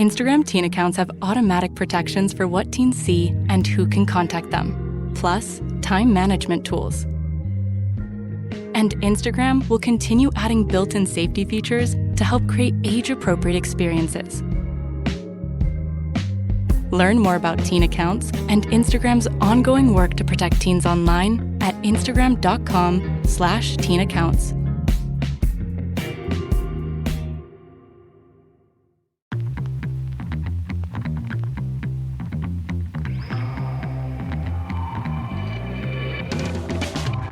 Instagram teen accounts have automatic protections for what teens see and who can contact them, plus time management tools. And Instagram will continue adding built-in safety features to help create age-appropriate experiences. Learn more about teen accounts and Instagram's ongoing work to protect teens online at instagram.com/teenaccounts.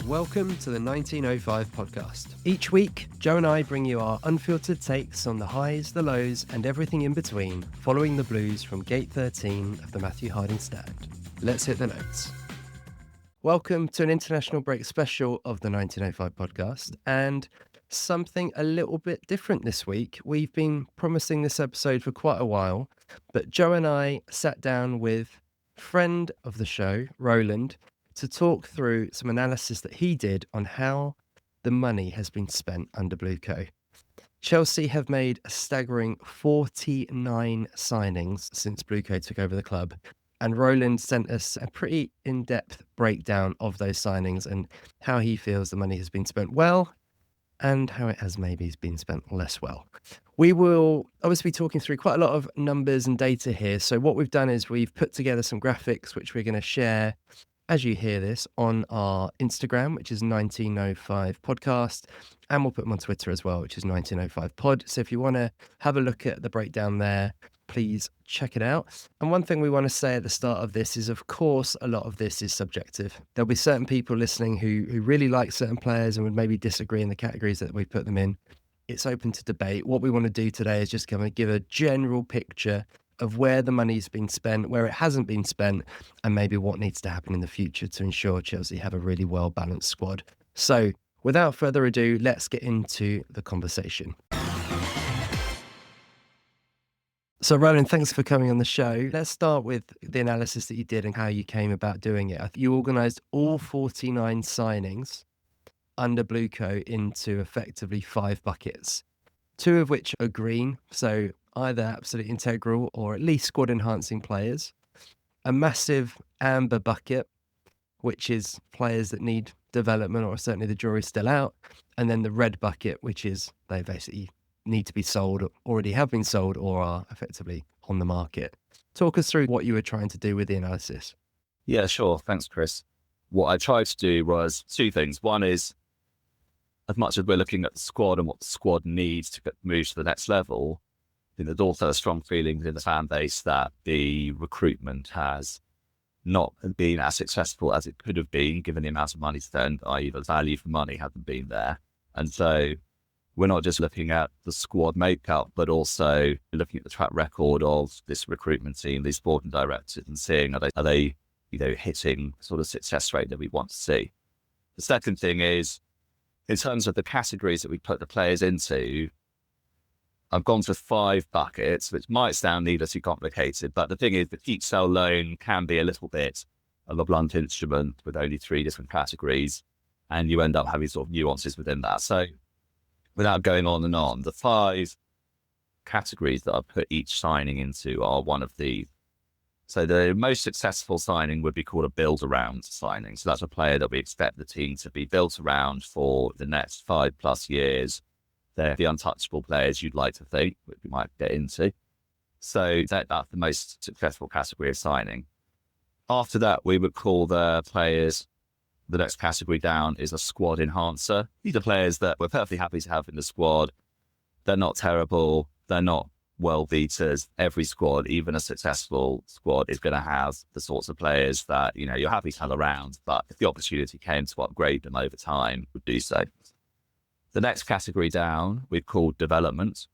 Welcome to the 1905 podcast. Each week, Joe and I bring you our unfiltered takes on the highs, the lows, and everything in between, following the Blues from Gate 13 of the Matthew Harding stand. Let's hit the notes. Welcome to an international break special of the 1905 podcast, and something a little bit different this week. We've been promising this episode for quite a while, but Joe and I sat down with friend of the show, Roland, to talk through some analysis that he did on how the money has been spent under BlueCo. Chelsea have made a staggering 49 signings since BlueCo took over the club, and Roland sent us a pretty in-depth breakdown of those signings and how he feels the money has been spent well and how it has maybe been spent less well. We will obviously be talking through quite a lot of numbers and data here, so what we've done is we've put together some graphics which we're going to share as you hear this on our Instagram, which is 1905 podcast, and we'll put them on Twitter as well, which is 1905 pod. So if you want to have a look at the breakdown there, please check it out. And one thing we want to say at the start of this is, of course, a lot of this is subjective. There'll be certain people listening who really like certain players and would maybe disagree in the categories that we put them in. It's open to debate. What we want to do today is just kind of give a general picture of where the money's been spent, where it hasn't been spent, and maybe what needs to happen in the future to ensure Chelsea have a really well-balanced squad. So, without further ado, let's get into the conversation. So, Roland, thanks for coming on the show. Let's start with the analysis that you did and how you came about doing it. You organised all 49 signings under BlueCo into effectively 5 buckets, 2 of which are green, so either absolutely integral or at least squad enhancing players, a massive amber bucket, which is players that need development or certainly the jury's still out, and then the red bucket, which is they basically need to be sold, already have been sold, or are effectively on the market. Talk us through what you were trying to do with the analysis. Yeah, sure. Thanks, Chris. What I tried to do was 2 things. One is, as much as we're looking at the squad and what the squad needs to move to the next level, there's also a strong feeling within the fan base that the recruitment has not been as successful as it could have been, given the amount of money spent, i.e. the value for money hasn't been there. And so we're not just looking at the squad makeup, but also looking at the track record of this recruitment team, these sporting directors, and seeing are they hitting sort of success rate that we want to see. The second thing is, in terms of the categories that we put the players into, I've gone for 5 buckets, which might sound needlessly complicated, but the thing is that each sell loan can be a little bit of a blunt instrument with only 3 different categories, and you end up having sort of nuances within that. So without going on and on, the 5 categories that I put each signing into are one of these. So the most successful signing would be called a build-around signing. So that's a player that we expect the team to be built around for the next 5+ years. They're the untouchable players you'd like to think, which we might get into. So that's the most successful category of signing. After that, we would call the players, the next category down is a squad enhancer. These are players that we're perfectly happy to have in the squad. They're not terrible. They're not world beaters. Every squad, even a successful squad, is going to have the sorts of players that, you're happy to have around, but if the opportunity came to upgrade them over time, would do so. The next category down, we've called development.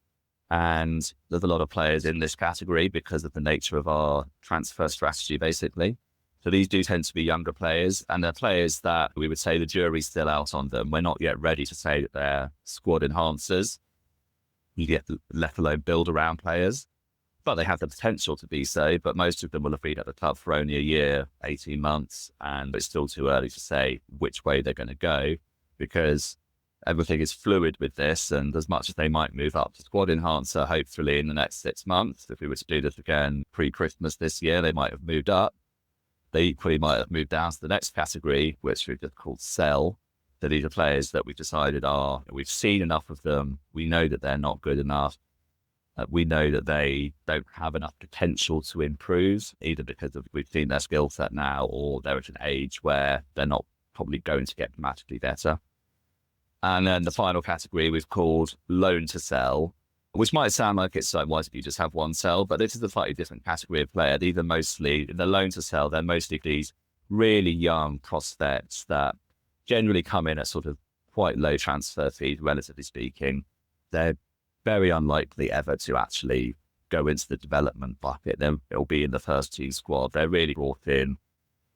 And there's a lot of players in this category because of the nature of our transfer strategy, basically. So these do tend to be younger players, and they're players that we would say the jury's still out on them. We're not yet ready to say that they're squad enhancers, let alone build around players, but they have the potential to be so. But most of them will have been at the club for only a year, 18 months, and it's still too early to say which way they're going to go, because everything is fluid with this, and as much as they might move up to squad enhancer, hopefully in the next 6 months, if we were to do this again pre-Christmas this year, they might have moved up. They equally might have moved down to the next category, which we've just called sell. So these are players that we've decided we've seen enough of them. We know that they're not good enough. We know that they don't have enough potential to improve, either because we've seen their skill set now, or they're at an age where they're not probably going to get dramatically better. And then the final category we've called loan to sell, which might sound like it's like, why don't you just have one sell? But this is a slightly different category of player. These are mostly, in the loan to sell, they're mostly these really young prospects that generally come in at sort of quite low transfer fees, relatively speaking. They're very unlikely ever to actually go into the development bucket. Then it'll be in the first team squad. They're really brought in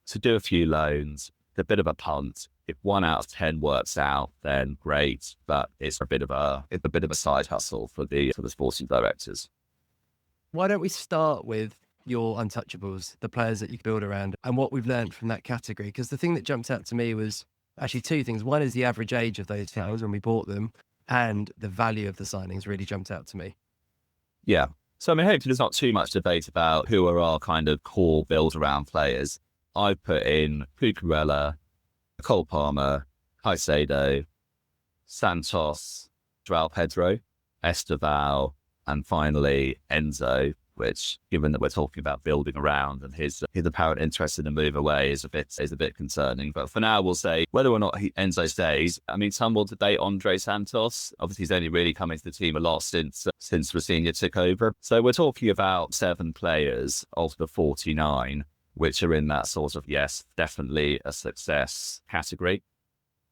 to do a few loans. It's a bit of a punt. If 1 out of 10 works out, then great. But it's a bit of a side hustle for the sporting directors. Why don't we start with your untouchables, the players that you build around, and what we've learned from that category? Because the thing that jumped out to me was actually two things. One is the average age of those players when we bought them, and the value of the signings really jumped out to me. Yeah. So, I mean, hopefully there's not too much debate about who are our kind of core build-around players. I've put in Cucurella, Cole Palmer, Caicedo, Santos, João Pedro, Estevao, and finally Enzo, which, given that we're talking about building around and his apparent interest in the move away is a bit concerning. But for now, we'll say whether or not Enzo stays. I mean, some will debate Andre Santos. Obviously, he's only really come into the team a lot since Rosinha took over. So we're talking about 7 players of the 49, which are in that sort of, yes, definitely a success category.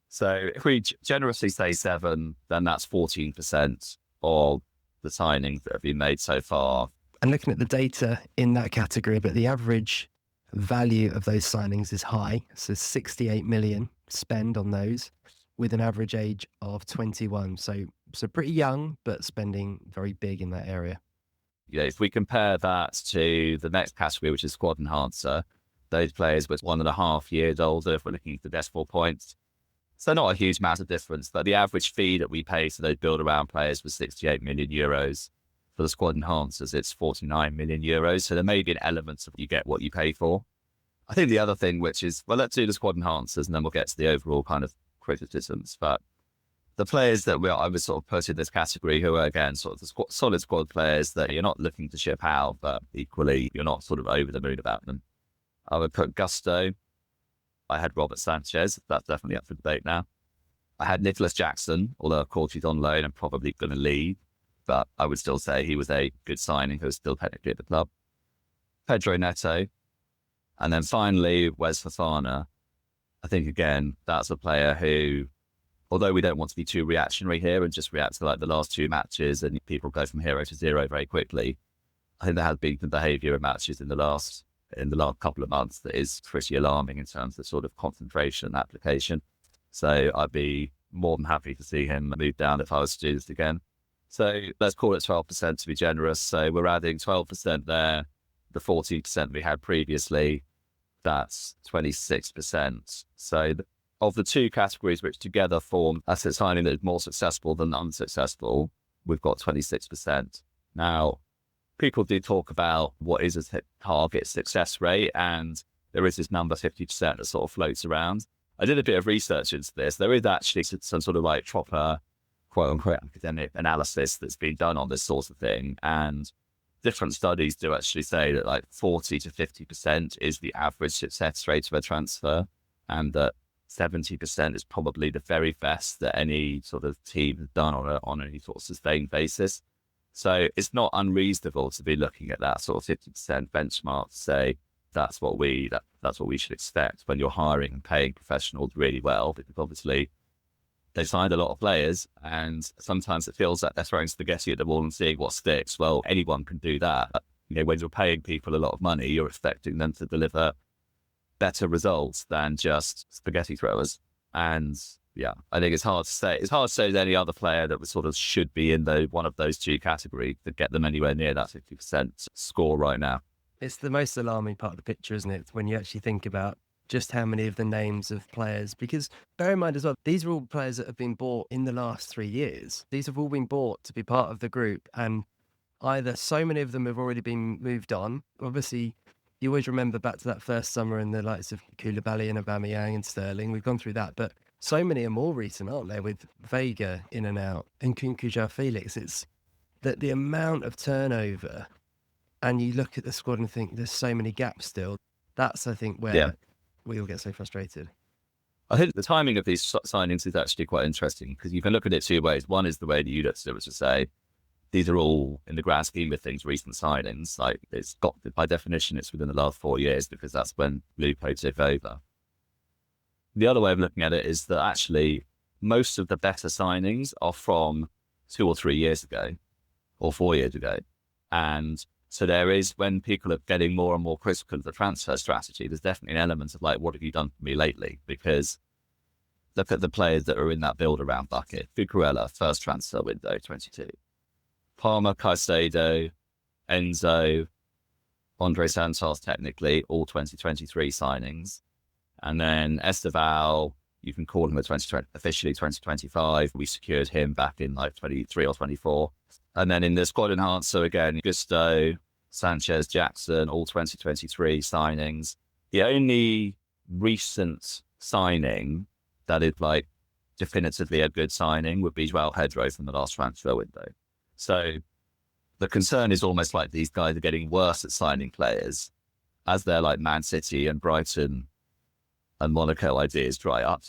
So if we generously say 7, then that's 14% of the signings that have been made so far. And looking at the data in that category, but the average value of those signings is high. So 68 million spend on those with an average age of 21. So pretty young, but spending very big in that area. Yeah, if we compare that to the next category, which is squad enhancer, those players were 1.5 years older if we're looking at the decimal points. So not a huge amount of difference, but the average fee that we pay to those build-around players was 68 million euros. For the squad enhancers, it's 49 million euros. So there may be an element of you get what you pay for. I think the other thing, which is, well, let's do the squad enhancers and then we'll get to the overall kind of criticisms. But the players that I would sort of put in this category, who are, again, sort of the solid squad players that you're not looking to ship out, but equally you're not sort of over the moon about them. I would put Gusto. I had Robert Sanchez. That's definitely up for debate now. I had Nicholas Jackson, although of course he's on loan and probably going to leave, but I would still say he was a good signing who was still technically at the club. Pedro Neto. And then finally, Wes Fofana. I think, again, that's a player who, although we don't want to be too reactionary here and just react to like the last 2 matches and people go from hero to zero very quickly, I think there has been some behaviour in matches in the last couple of months that is pretty alarming in terms of sort of concentration and application. So I'd be more than happy to see him move down if I was to do this again. So let's call it 12% to be generous. So we're adding 12% there. The 14% we had previously, that's 26%. So of the 2 categories which together form asset signing that is more successful than unsuccessful, we've got 26%. Now, people do talk about what is a target success rate, and there is this number 50% that sort of floats around. I did a bit of research into this. There is actually some sort of like proper, quote unquote, academic analysis that's been done on this sort of thing. And different studies do actually say that like 40 to 50% is the average success rate of a transfer, and that 70% is probably the very best that any sort of team has done on any sort of sustained basis. So it's not unreasonable to be looking at that sort of 50% benchmark to say that's what we should expect when you're hiring and paying professionals really well, because obviously they signed a lot of players and sometimes it feels like they're throwing spaghetti at the wall and seeing what sticks. Well, anyone can do that. You know, when you're paying people a lot of money, you're expecting them to deliver better results than just spaghetti throwers. And yeah, I think it's hard to say. It's hard to say that any other player that was sort of should be in one of those 2 categories to get them anywhere near that 50% score right now. It's the most alarming part of the picture, isn't it? When you actually think about just how many of the names of players, because bear in mind as well, these are all players that have been bought in the last 3 years. These have all been bought to be part of the group, and either so many of them have already been moved on. Obviously, you always remember back to that first summer and the likes of Koulibaly and Aubameyang and Sterling. We've gone through that, but so many are more recent, aren't they? With Vega in and out and Kunku Felix. It's that the amount of turnover, and you look at the squad and think there's so many gaps still. That's, I think, where we all get so frustrated. I think the timing of these signings is actually quite interesting because you can look at it two ways. One is the way that you looked at it, was to say, these are all, in the grand scheme of things, recent signings. Like, it's got, by definition, it's within the last 4 years because that's when BlueCo took over. The other way of looking at it is that actually most of the better signings are from 2 or 3 years ago or 4 years ago. And so there is, when people are getting more and more critical of the transfer strategy, there's definitely an element of like, what have you done for me lately? Because look at the players that are in that build around bucket. Cucurella, first transfer window, 22. Palmer, Caicedo, Enzo, Andre Santos, technically, all 2023 signings. And then Esteval, you can call him officially 2025. We secured him back in like 23 or 24. And then in the squad enhancer, again, Gusto, Sanchez, Jackson, all 2023 signings. The only recent signing that is like definitively a good signing would be João Pedro from the last transfer window. So the concern is almost like these guys are getting worse at signing players as they're like Man City and Brighton and Monaco ideas dry up.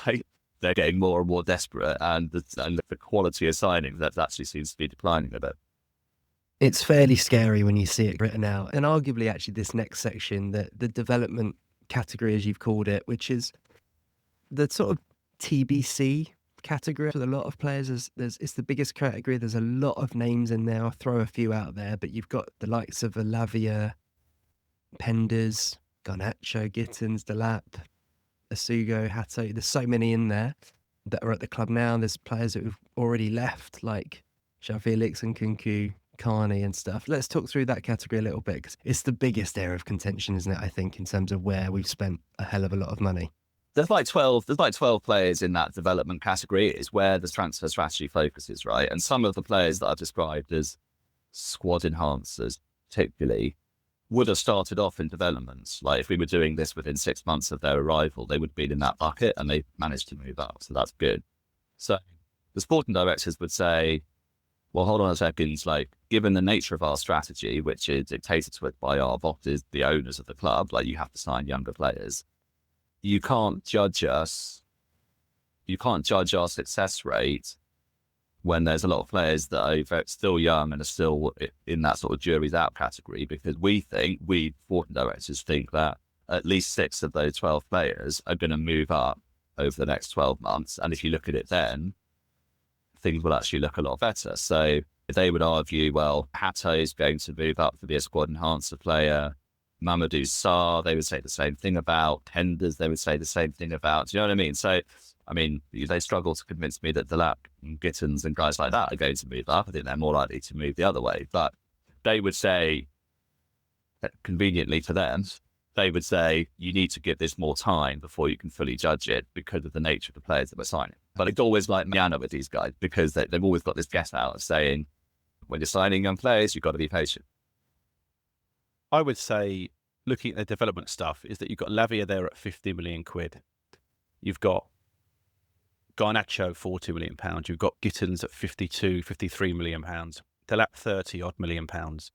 Like, they're getting more and more desperate, and the quality of signings that actually seems to be declining a bit. It's fairly scary when you see it written out. And arguably, actually, this next section, the development category, as you've called it, which is the sort of TBC category with a lot of players. It's the biggest category. There's a lot of names in there. I'll throw a few out there, but you've got the likes of Lavia, Penders, Garnacho, Gittins, Delap, Asugo, Hato. There's so many in there that are at the club now. There's players that have already left, like João Felix and Kunku, Carney and stuff. Let's talk through that category a little bit, because it's the biggest area of contention, isn't it, I think, in terms of where we've spent a hell of a lot of money. There's like 12 players in that development category. Is where the transfer strategy focuses, right? And some of the players that I've described as squad enhancers, particularly, would have started off in development. Like, if we were doing this within 6 months of their arrival, they would be in that bucket and they managed to move up. So that's good. So the sporting directors would say, well, hold on a second, like, given the nature of our strategy, which is dictated to it by our bosses, the owners of the club, like, you have to sign younger players. You can't judge our success rate when there's a lot of players that are still young and are still in that sort of jury's out category, because we sporting directors think that at least 6 of those 12 players are going to move up over the next 12 months. And if you look at it then, things will actually look a lot better. So they would argue, well, Hato is going to move up to be a squad enhancer player. Mamadou Sarr, they would say the same thing about. Penders, they would say the same thing about. Do you know what I mean? So, I mean, they struggle to convince me that Delap and Gittins and guys like that are going to move up. I think they're more likely to move the other way. But they would say, conveniently for them, they would say, you need to give this more time before you can fully judge it because of the nature of the players that we're signing. But it's always like Miana with these guys, because they've always got this get out of saying, when you're signing young players, you've got to be patient. I would say, looking at the development stuff, is that you've got Lavia there at 50 million quid. You've got Garnacho, 40 million pounds. You've got Gittins at 52, 53 million pounds. Delap, 30 odd million pounds.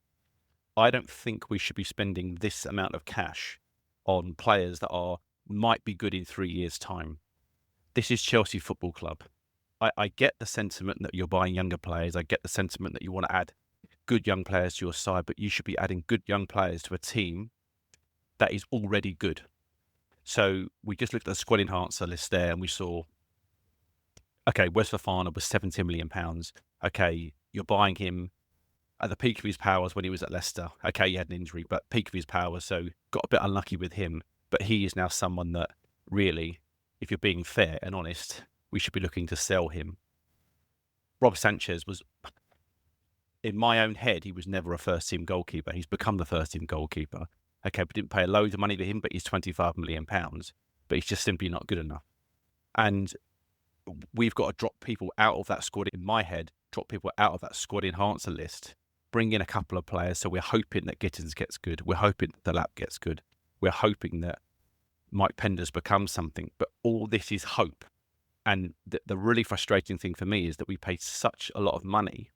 I don't think we should be spending this amount of cash on players that might be good in 3 years' time. This is Chelsea Football Club. I get the sentiment that you're buying younger players. I get the sentiment that you want to add good young players to your side, but you should be adding good young players to a team that is already good. So we just looked at the squad enhancer list there and we saw, okay, Wes Fofana was 70 million pounds. Okay, you're buying him at the peak of his powers when he was at Leicester. Okay, he had an injury, but peak of his powers, so got a bit unlucky with him. But he is now someone that really, if you're being fair and honest, we should be looking to sell him. Rob Sanchez was, in my own head, he was never a first-team goalkeeper. He's become the first-team goalkeeper. Okay, we didn't pay a load of money for him, but he's £25 million, but he's just simply not good enough. And we've got to drop people out of that squad, in my head, drop people out of that squad enhancer list, bring in a couple of players. So we're hoping that Gittins gets good. We're hoping that the Lap gets good. We're hoping that Mike Penders becomes something. But all this is hope. And the really frustrating thing for me is that we paid such a lot of money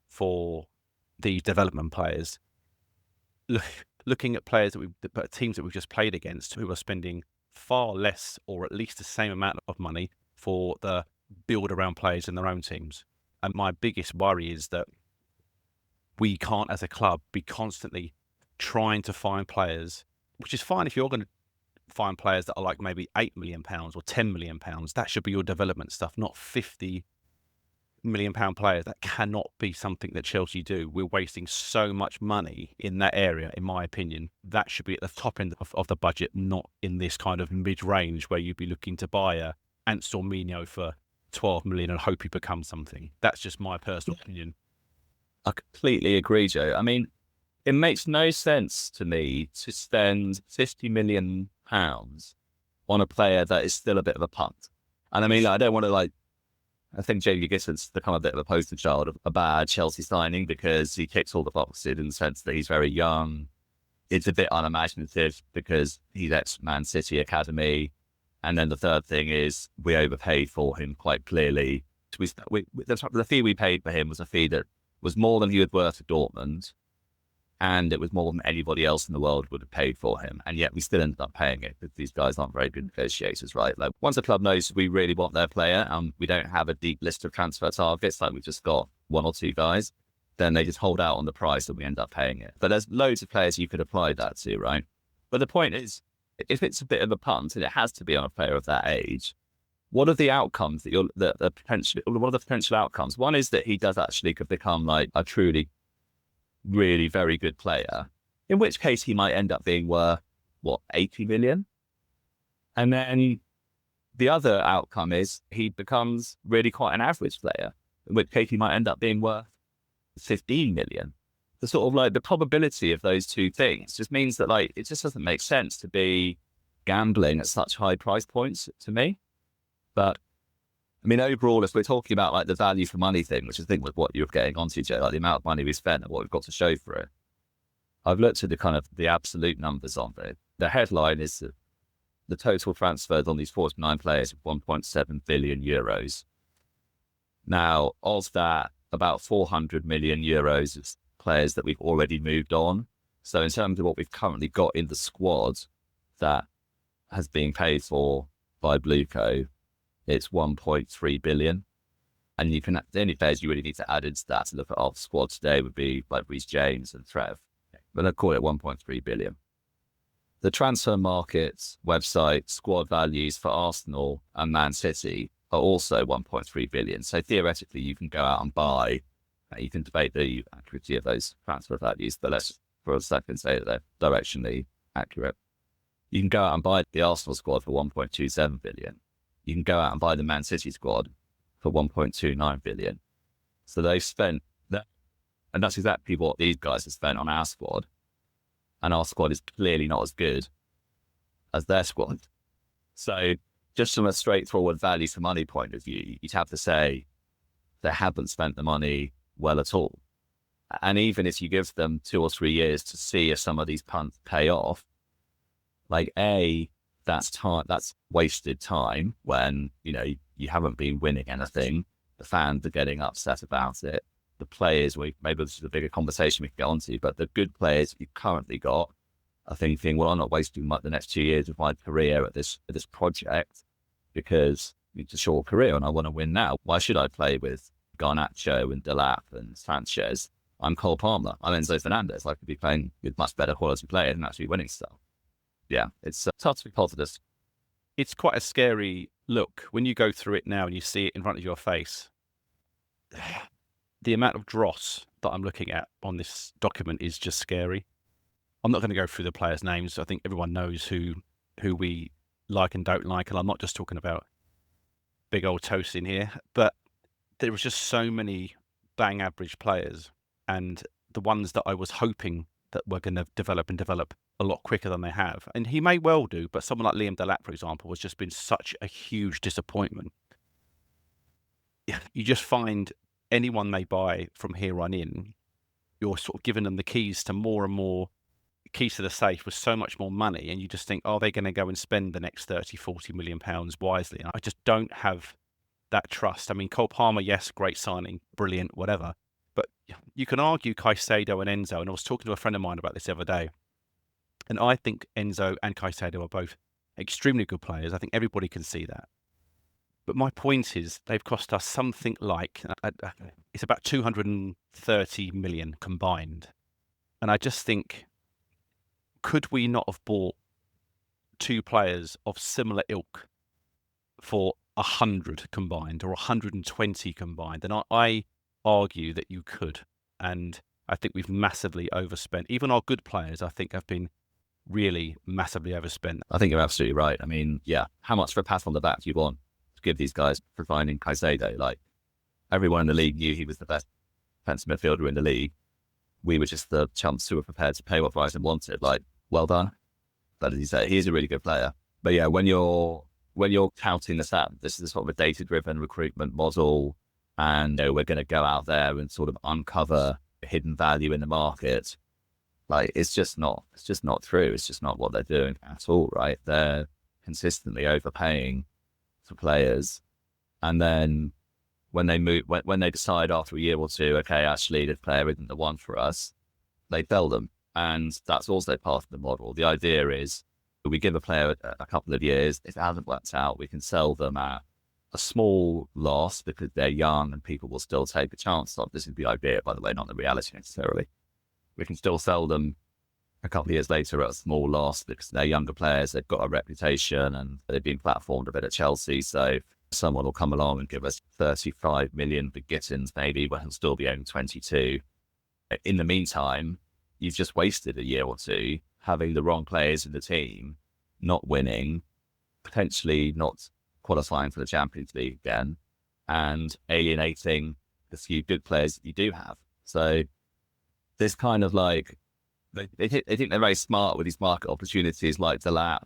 for the development players. Looking at players teams that we've just played against, who are spending far less, or at least the same amount of money for the build around players in their own teams. And my biggest worry is that we can't, as a club, be constantly trying to find players, which is fine if you're going to find players that are like maybe £8 million or £10 million. That should be your development stuff, not £50 million players. That cannot be something that Chelsea do. We're wasting so much money in that area, in my opinion. That should be at the top end of the budget, not in this kind of mid-range where you'd be looking to buy a Anselminho for 12 million and hope he becomes something. That's just my personal opinion. I completely agree, Joe. I mean, it makes no sense to me to spend £50 million on a player that is still a bit of a punt. And I mean, I don't want to I think Jamie Gittins become a bit of a poster child of a bad Chelsea signing because he ticks all the boxes in the sense that he's very young. It's a bit unimaginative because he's ex-Man City Academy. And then the third thing is we overpaid for him quite clearly. The fee we paid for him was a fee that was more than he was worth at Dortmund. And it was more than anybody else in the world would have paid for him. And yet we still ended up paying it because these guys aren't very good negotiators, right? Like once a club knows we really want their player and we don't have a deep list of transfer targets, like we've just got one or two guys, then they just hold out on the price and we end up paying it. But there's loads of players you could apply that to, right? But the point is, if it's a bit of a punt and it has to be on a player of that age, what are the outcomes what are the potential outcomes? One is that he does actually could become like a truly really very good player, in which case he might end up being worth 80 million. And then the other outcome is he becomes really quite an average player, in which case he might end up being worth 15 million. The sort of like the probability of those two things just means that like it just doesn't make sense to be gambling at such high price points to me. But I mean, overall, if we're talking about like the value for money thing, which I think was what you're getting onto, Joe, like the amount of money we spent and what we've got to show for it, I've looked at the kind of the absolute numbers on it. The headline is that the total transfers on these 49 players of 1.7 billion euros. Now, of that, about 400 million euros is players that we've already moved on. So in terms of what we've currently got in the squad that has been paid for by BlueCo, it's 1.3 billion. And you can, the only players you really need to add into that to look at our squad today would be like Reece James and Trev. But I'd call it 1.3 billion. The transfer markets website squad values for Arsenal and Man City are also 1.3 billion. So theoretically, you can go out and buy, you can debate the accuracy of those transfer values, but let's for a second say that they're directionally accurate. You can go out and buy the Arsenal squad for 1.27 billion. You can go out and buy the Man City squad for 1.29 billion. So they've spent that, and that's exactly what these guys have spent on our squad. And our squad is clearly not as good as their squad. So just from a straightforward value for money point of view, you'd have to say they haven't spent the money well at all. And even if you give them 2 or 3 years to see if some of these punts pay off, like that's time, that's wasted time when, you know, you haven't been winning anything. The fans are getting upset about it. The players, maybe this is a bigger conversation we can get onto, but the good players you've currently got are thinking, well, I'm not wasting the next 2 years of my career at this project because it's a short career and I want to win now. Why should I play with Garnacho and Delap and Sanchez? I'm Cole Palmer. I'm Enzo Fernandez. I could be playing with much better quality players and actually winning stuff. Yeah, it's tough to be positive. It's quite a scary look when you go through it now and you see it in front of your face. The amount of dross that I'm looking at on this document is just scary. I'm not going to go through the players' names. I think everyone knows who we like and don't like. And I'm not just talking about big old toast in here, but there was just so many bang average players. And the ones that I was hoping that were going to develop a lot quicker than they have. And he may well do, but someone like Liam Delap, for example, has just been such a huge disappointment. You just find anyone they buy from here on in, you're sort of giving them the keys to more and more, keys to the safe with so much more money. And you just think, are they going to go and spend the next 30, 40 million pounds wisely? And I just don't have that trust. I mean, Cole Palmer, yes, great signing, brilliant, whatever. But you can argue Caicedo and Enzo. And I was talking to a friend of mine about this the other day. And I think Enzo and Caicedo are both extremely good players. I think everybody can see that. But my point is, they've cost us something like, it's about 230 million combined. And I just think, could we not have bought two players of similar ilk for 100 combined or 120 combined? And I argue that you could. And I think we've massively overspent. Even our good players, I think, have been really massively overspent. I think you're absolutely right. I mean, yeah, how much for a pat on the back do you want to give these guys for finding Caicedo? Like, everyone in the league knew he was the best defensive midfielder in the league. We were just the chumps who were prepared to pay what Brighton wanted. Like, well done. But as you say, he's a really good player. But yeah, when you're touting the stat, this is sort of a data-driven recruitment model, and we're going to go out there and sort of uncover hidden value in the market. Like, it's just not true. It's just not what they're doing at all, right? They're consistently overpaying for players, and then when they decide after a year or two, okay, actually this player isn't the one for us, they sell them, and that's also part of the model. The idea is we give a player a couple of years. If it hasn't worked out, we can sell them at a small loss because they're young and people will still take a chance on. This is the idea, by the way, not the reality necessarily. We can still sell them a couple of years later at a small loss because they're younger players, they've got a reputation, and they've been platformed a bit at Chelsea. So someone will come along and give us 35 million for Gittins, maybe, but he'll still be only 22. In the meantime, you've just wasted a year or two having the wrong players in the team, not winning, potentially not qualifying for the Champions League again, and alienating the few good players that you do have. So this kind of like, they think they're very smart with these market opportunities like Delap,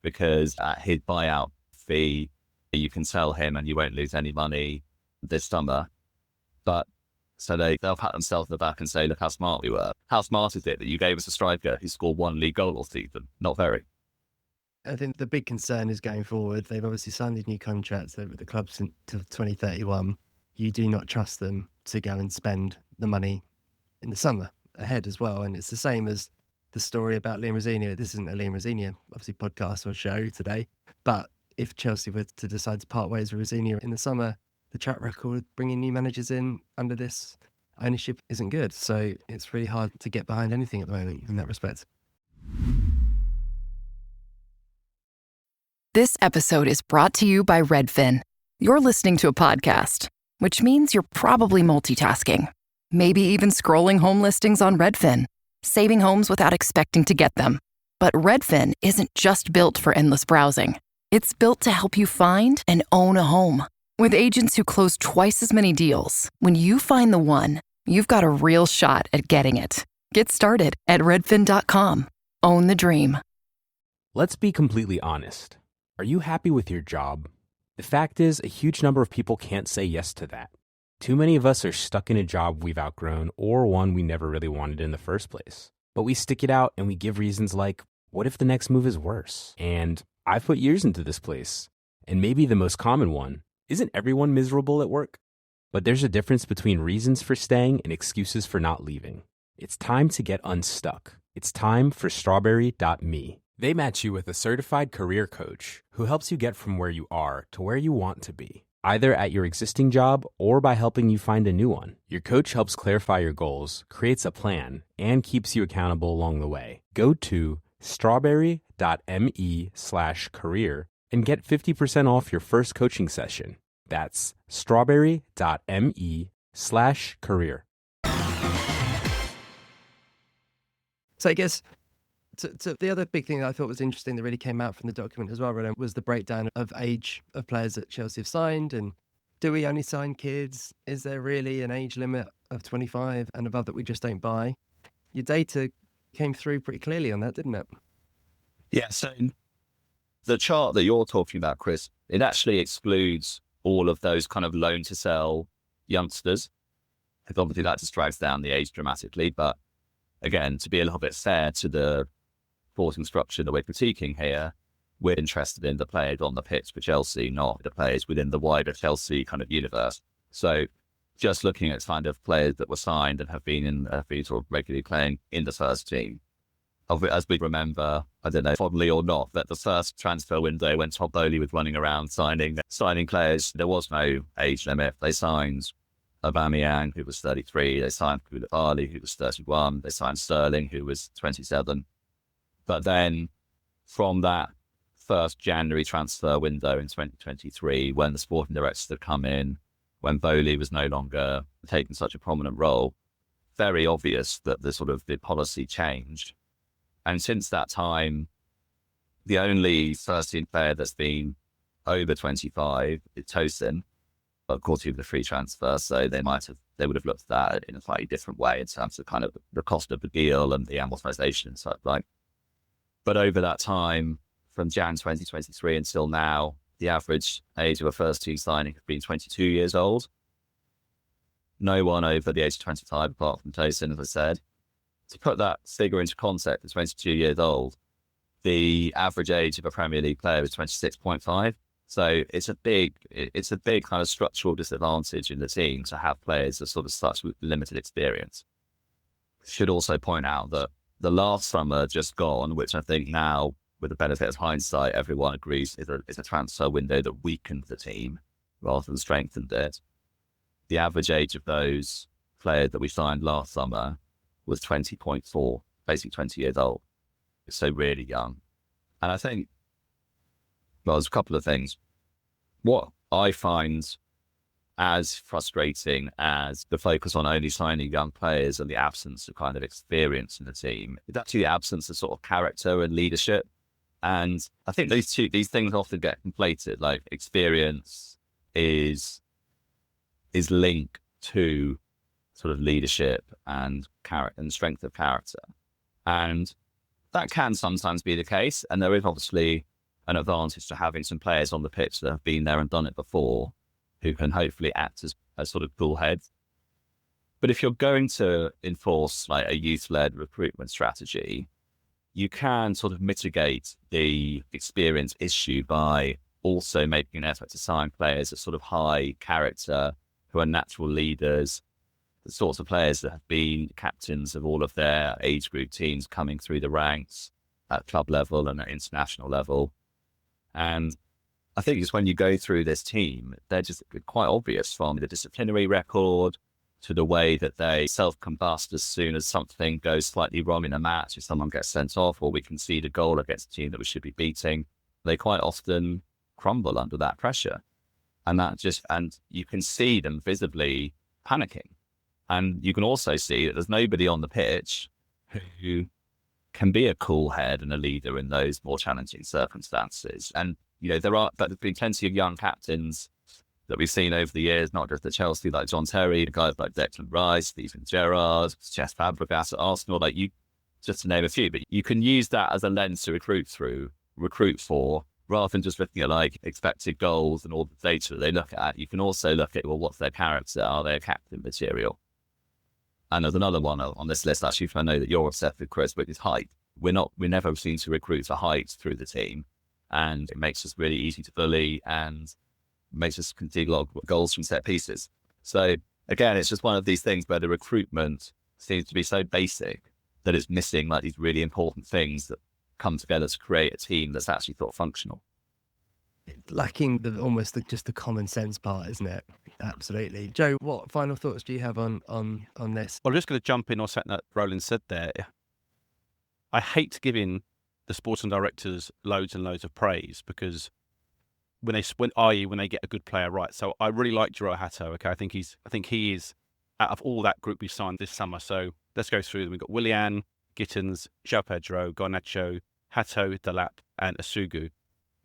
because at his buyout fee, you can sell him and you won't lose any money this summer. But so they'll pat themselves on the back and say, look how smart we were. How smart is it that you gave us a striker who scored one league goal all season? Not very. I think the big concern is going forward. They've obviously signed these new contracts with the clubs until 2031. You do not trust them to go and spend the money in the summer ahead as well. And it's the same as the story about Liam Rosenior. This isn't a Liam Rosenior, obviously, podcast or show today. But if Chelsea were to decide to part ways with Rosenior in the summer, the track record of bringing new managers in under this ownership isn't good. So it's really hard to get behind anything at the moment in that respect. This episode is brought to you by Redfin. You're listening to a podcast, which means you're probably multitasking. Maybe even scrolling home listings on Redfin, saving homes without expecting to get them. But Redfin isn't just built for endless browsing. It's built to help you find and own a home. With agents who close twice as many deals, when you find the one, you've got a real shot at getting it. Get started at redfin.com. Own the dream. Let's be completely honest. Are you happy with your job? The fact is, a huge number of people can't say yes to that. Too many of us are stuck in a job we've outgrown or one we never really wanted in the first place. But we stick it out and we give reasons like, what if the next move is worse? And I've put years into this place. And maybe the most common one, isn't everyone miserable at work? But there's a difference between reasons for staying and excuses for not leaving. It's time to get unstuck. It's time for strawberry.me. They match you with a certified career coach who helps you get from where you are to where you want to be, either at your existing job or by helping you find a new one. Your coach helps clarify your goals, creates a plan, and keeps you accountable along the way. Go to strawberry.me/career and get 50% off your first coaching session. That's strawberry.me/career. So I guess to the other big thing that I thought was interesting that really came out from the document as well, Roland, was the breakdown of age of players that Chelsea have signed. And do we only sign kids? Is there really an age limit of 25 and above that we just don't buy? Your data came through pretty clearly on that, didn't it? Yeah, so the chart that you're talking about, Chris, it actually excludes all of those kind of loan to sell youngsters. Because obviously that just drags down the age dramatically. But again, to be a little bit fair to the sporting structure that we're critiquing here, we're interested in the players on the pitch for Chelsea, not the players within the wider Chelsea kind of universe. So just looking at kind of players that were signed and have been sort of regularly playing in the first team. As we remember, I don't know, fondly or not, that the first transfer window when Todd Bowley was running around signing players, there was no age limit. They signed Aubameyang, who was 33. They signed Koulibaly, who was 31. They signed Sterling, who was 27. But then from that first January transfer window in 2023, when the sporting directors had come in, when Bowley was no longer taking such a prominent role, very obvious that the policy changed. And since that time, the only first team player that's been over 25 is Tosin. Of course, he was a free transfer, so they would have looked at that in a slightly different way in terms of kind of the cost of the deal and the amortization and such like. But over that time, from Jan 2023 until now, the average age of a first team signing has been 22 years old. No one over the age of 25, apart from Tosin, as I said. To put that figure into context, at 22 years old, the average age of a Premier League player is 26.5. So it's a big kind of structural disadvantage in the team to have players of sort of such limited experience. Should also point out that the last summer just gone, which I think now, with the benefit of hindsight, everyone agrees is a transfer window that weakened the team rather than strengthened it. The average age of those players that we signed last summer was 20.4, basically 20 years old. So really young. And I think, well, there's a couple of things. What I find as frustrating as the focus on only signing young players and the absence of kind of experience in the team is actually the absence of sort of character and leadership. And I think these things often get conflated. Like experience is linked to sort of leadership and character and strength of character. And that can sometimes be the case. And there is obviously an advantage to having some players on the pitch that have been there and done it before, who can hopefully act as sort of cool heads. But if you're going to enforce like a youth-led recruitment strategy, you can sort of mitigate the experience issue by also making an effort to sign players of sort of high character, who are natural leaders, the sorts of players that have been captains of all of their age group teams coming through the ranks at club level and at international level. And I think it's when you go through this team, they're just quite obvious, from the disciplinary record to the way that they self-combust as soon as something goes slightly wrong in a match. If someone gets sent off or we concede a goal against a team that we should be beating, they quite often crumble under that pressure. And you can see them visibly panicking. And you can also see that there's nobody on the pitch who can be a cool head and a leader in those more challenging circumstances. And, there's been plenty of young captains that we've seen over the years, not just at Chelsea, like John Terry, guys like Declan Rice, Steven Gerrard, Cesc Fabregas at Arsenal, just to name a few. But you can use that as a lens to recruit for, rather than just looking at like expected goals and all the data that they look at. You can also look at, well, what's their character? Are they a captain material? And there's another one on this list, actually, I know that you're obsessed with, Chris, which is height. We never seem to recruit for height through the team. And it makes us really easy to bully and makes us concede a lot of goals from set pieces. So again, it's just one of these things where the recruitment seems to be so basic that it's missing like these really important things that come together to create a team that's actually sort of functional. Lacking just the common sense part, isn't it? Absolutely. Joe, what final thoughts do you have on this? Well, I'm just going to jump in on something that Roland said there. I hate giving the sporting directors loads and loads of praise, because when they get a good player right. So I really like Jiro Hato. Okay, I think he is out of all that group we signed this summer. So let's go through them. We've got Willian, Gittins, João Pedro, Garnacho, Hato, Delap, and Asugu.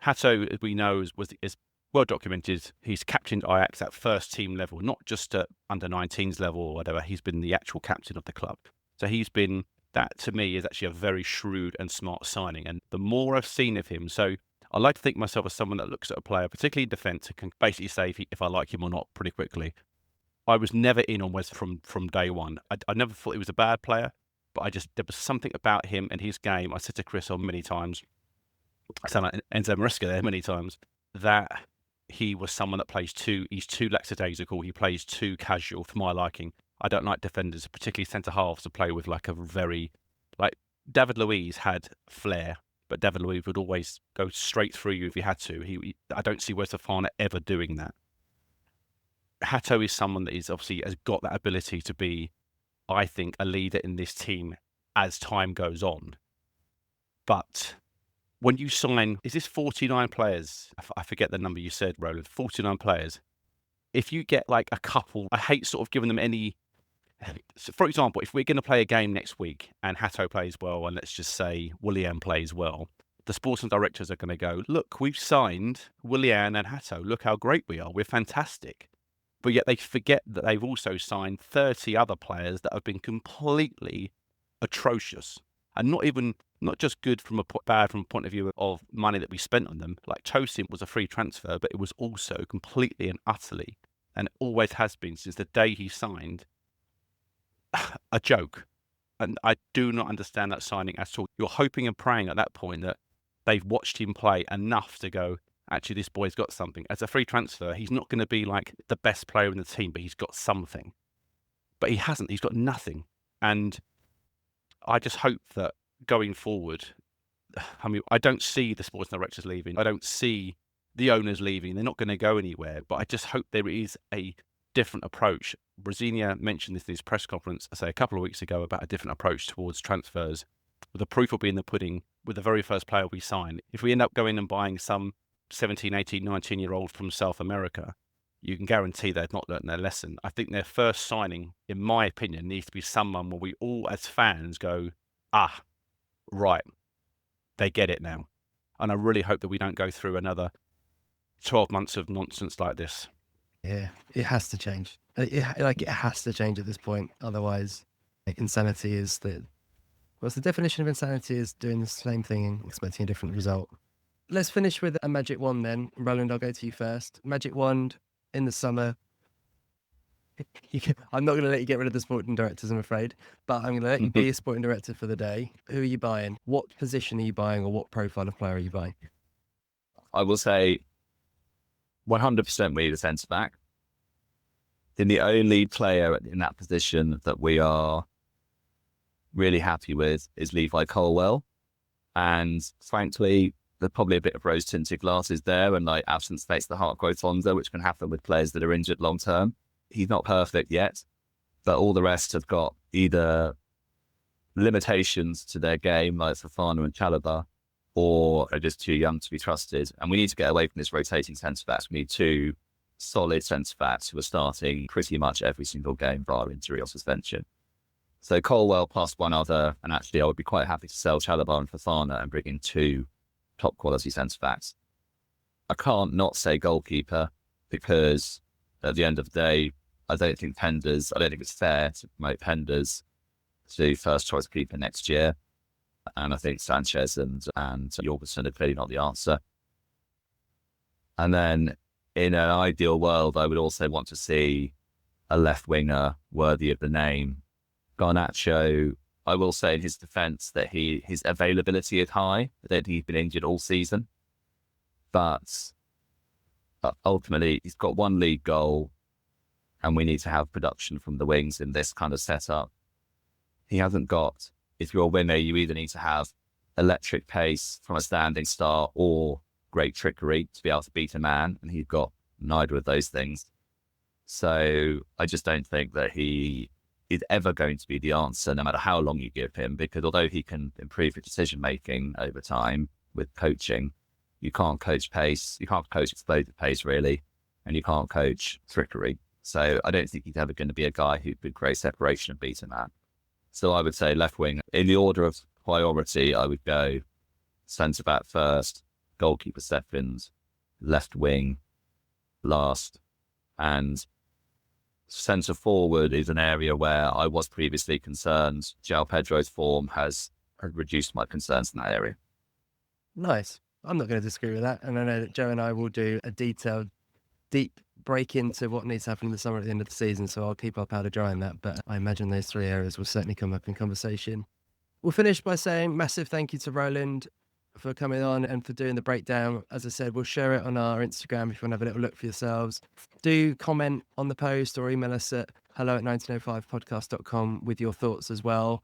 Hato, as we know, is well documented. He's captained Ajax at first team level, not just at under 19s level or whatever. He's been the actual captain of the club. So he's been That to me is actually a very shrewd and smart signing. And the more I've seen of him, so I like to think myself as someone that looks at a player, particularly in defence, and can basically say if I like him or not pretty quickly. I was never in on Wes from day one. I never thought he was a bad player, but there was something about him and his game. I said to Chris on many times, I sound like Enzo Maresca there many times, that he was someone that he's too lackadaisical. He plays too casual for my liking. I don't like defenders, particularly centre halves, to play with like David Luiz had flair, but David Luiz would always go straight through you if he had to. I don't see Wes Fofana ever doing that. Hato is someone that has got that ability to be, I think, a leader in this team as time goes on. But when you sign, is this 49 players? I forget the number you said, Roland, 49 players. If you get like a couple, I hate sort of giving them any. So for example, if we're going to play a game next week and Hato plays well, and let's just say Willian plays well, the sporting directors are going to go, look, we've signed Willian and Hato. Look how great we are. We're fantastic. But yet they forget that they've also signed 30 other players that have been completely atrocious. And not just good bad from a point of view of money that we spent on them. Like Tosin was a free transfer, but it was also completely and utterly, and always has been since the day he signed, a joke. And I do not understand that signing at all. You're hoping and praying at that point that they've watched him play enough to go, actually, this boy's got something. As a free transfer, he's not going to be like the best player in the team, but he's got something. But he hasn't. He's got nothing. And I just hope that going forward, I mean, I don't see the sports directors leaving. I don't see the owners leaving. They're not going to go anywhere. But I just hope there is a different approach. Brasilia mentioned this in his press conference, I say a couple of weeks ago, about a different approach towards transfers. With the proof will be in the pudding with the very first player we sign. If we end up going and buying some 17, 18, 19-year-old from South America, you can guarantee they've not learnt their lesson. I think their first signing, in my opinion, needs to be someone where we all as fans go, right, they get it now. And I really hope that we don't go through another 12 months of nonsense like this. Yeah, it has to change. It has to change at this point. Otherwise, insanity is what's the definition of insanity? Is doing the same thing and expecting a different result. Let's finish with a magic wand then. Roland, I'll go to you first. Magic wand in the summer. I'm not going to let you get rid of the sporting directors, I'm afraid, but I'm going to let you be a sporting director for the day. Who are you buying? What position are you buying, or what profile of player are you buying? I will say 100% we need a centre back. Then the only player in that position that we are really happy with is Levi Colwell. And frankly, there's probably a bit of rose-tinted glasses there, and like absence makes the heart grow fonder, which can happen with players that are injured long term. He's not perfect yet, but all the rest have got either limitations to their game, like Fofana and Chalobah, or are just too young to be trusted. And we need to get away from this rotating centre-backs. We need two solid centre-backs who are starting pretty much every single game bar injury or suspension. So Colwell plus one other, and actually I would be quite happy to sell Chalobah and Fofana and bring in two top quality centre-backs. I can't not say goalkeeper, because at the end of the day, I don't think it's fair to promote Penders to first choice keeper next year. And I think Sanchez and Jorgensen are clearly not the answer. And then in an ideal world, I would also want to see a left winger worthy of the name. Garnacho, I will say in his defence that his availability is high. I don't think he's been injured all season. But ultimately, he's got one league goal, and we need to have production from the wings in this kind of setup. He hasn't got, if you're a winner, you either need to have electric pace from a standing start or great trickery to be able to beat a man, and he's got neither of those things. So I just don't think that he is ever going to be the answer, no matter how long you give him, because although he can improve his decision-making over time with coaching, you can't coach pace, you can't coach explosive pace, really, and you can't coach trickery. So I don't think he's ever going to be a guy who could create separation and beat a man. So I would say left wing. In the order of priority, I would go centre-back first, goalkeeper second, left wing last, and centre forward is an area where I was previously concerned. João Pedro's form has reduced my concerns in that area. Nice. I'm not going to disagree with that. And I know that Joe and I will do a detailed, deep break into what needs to happen in the summer at the end of the season. So I'll keep our powder dry on that. But I imagine those three areas will certainly come up in conversation. We'll finish by saying massive thank you to Roland for coming on and for doing the breakdown. As I said, we'll share it on our Instagram if you want to have a little look for yourselves. Do comment on the post or email us at hello@1905podcast.com with your thoughts as well.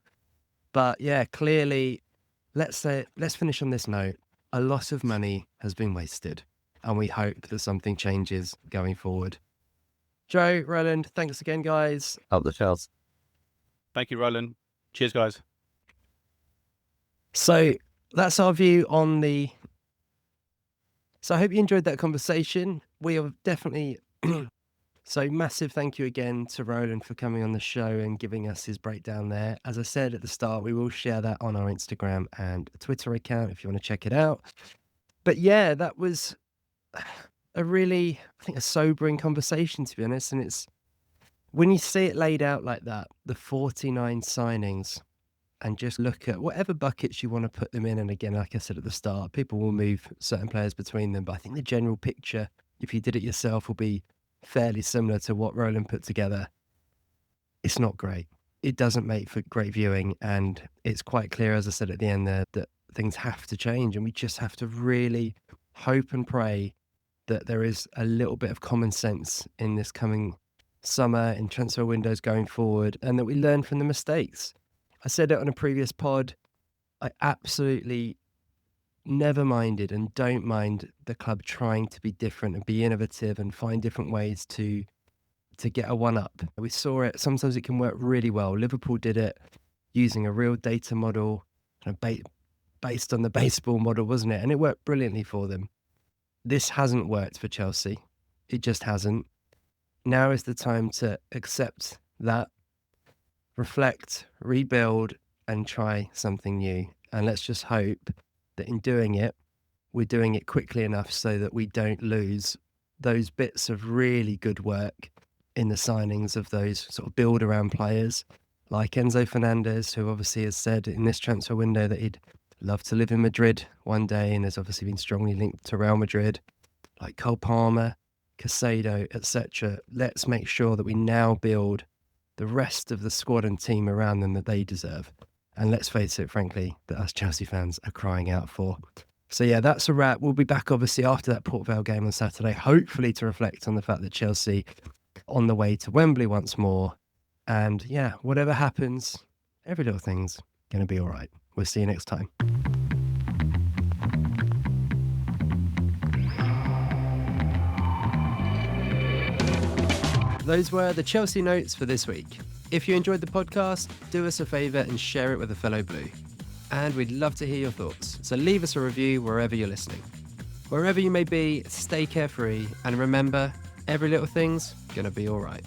But yeah, clearly, let's finish on this note. A lot of money has been wasted, and we hope that something changes going forward. Joe, Roland, thanks again, guys. Up the shells. Thank you, Roland. Cheers, guys. So that's our view on the... So I hope you enjoyed that conversation. We are definitely... So massive thank you again to Roland for coming on the show and giving us his breakdown there. As I said at the start, we will share that on our Instagram and Twitter account if you want to check it out. But yeah, that was a really, I think, a sobering conversation, to be honest. And it's, when you see it laid out like that, the 49 signings, and just look at whatever buckets you want to put them in. And again, like I said at the start, people will move certain players between them. But I think the general picture, if you did it yourself, will be fairly similar to what Roland put together. It's not great. It doesn't make for great viewing. And it's quite clear, as I said at the end there, that things have to change. And we just have to really hope and pray that there is a little bit of common sense in this coming summer, in transfer windows going forward, and that we learn from the mistakes. I said it on a previous pod. I absolutely never minded and don't mind the club trying to be different and be innovative and find different ways to get a one-up. We saw it. Sometimes it can work really well. Liverpool did it using a real data model, based on the baseball model, wasn't it? And it worked brilliantly for them. This hasn't worked for Chelsea. It just hasn't. Now is the time to accept that, reflect, rebuild, and try something new. And let's just hope that in doing it, we're doing it quickly enough so that we don't lose those bits of really good work in the signings of those sort of build-around players, like Enzo Fernandez, who obviously has said in this transfer window that he'd love to live in Madrid one day and has obviously been strongly linked to Real Madrid, like Cole Palmer, Caicedo, etc. Let's make sure that we now build the rest of the squad and team around them that they deserve. And let's face it, frankly, that us Chelsea fans are crying out for. So yeah, that's a wrap. We'll be back obviously after that Port Vale game on Saturday, hopefully to reflect on the fact that Chelsea on the way to Wembley once more. And yeah, whatever happens, every little thing's going to be all right. We'll see you next time. Those were the Chelsea notes for this week. If you enjoyed the podcast, do us a favour and share it with a fellow Blue. And we'd love to hear your thoughts, so leave us a review wherever you're listening. Wherever you may be, stay carefree, and remember, every little thing's gonna be all right.